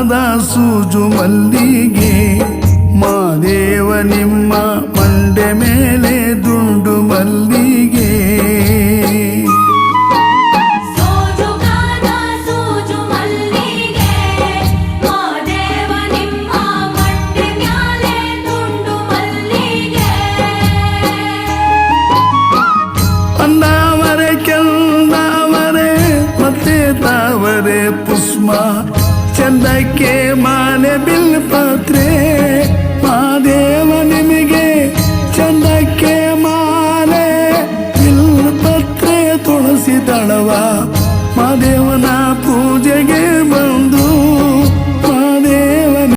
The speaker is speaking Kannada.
ಮುದ್ದಾದ ಸೂಜು ಮಲ್ಲಿಗೆ ಮಾದೇವ ನಿಮ್ಮ ಮಂಡೆ ಮೇಲೆ ದುಂಡು ಮಲ್ಲಿಗೆ ಅಂದಾವರೆ ಕೆಂದಾವರೆ ಮತ್ತೆ ತಾವರೆ ಪುಷ್ಪ ಚಂದಕ್ಕೆ ಮಾಲೆ ಬಿಲ್ಪತ್ರೆ ಮಾದೇವ ನಿಮಗೆ ಚಂದಕ್ಕೆ ಮಾಲೆ ಬಿಲ್ಪತ್ರೆ ತುಳಸಿ ದಳವ ಮಾದೇವನ ಪೂಜೆಗೆ